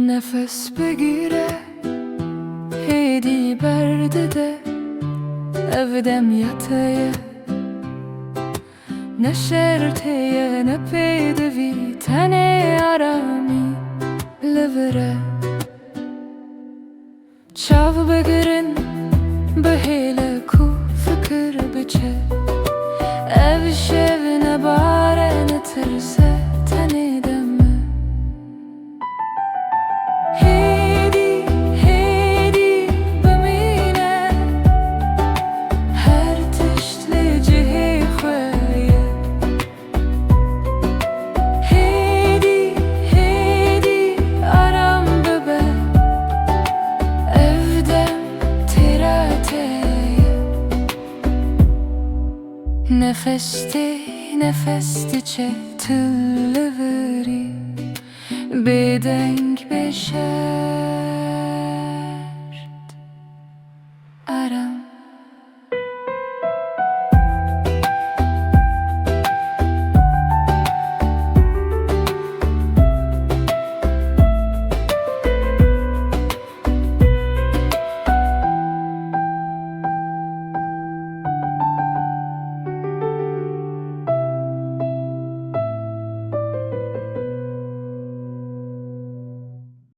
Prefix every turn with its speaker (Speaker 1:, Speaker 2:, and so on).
Speaker 1: Nefes بگیره هیدی برده evdem yataya ne şerteye ne peydevi tane arami levere çav begirin behele ku fikir biçe ev şevine bare ne terse tane deme Nefeste çetilleri bedenk beşer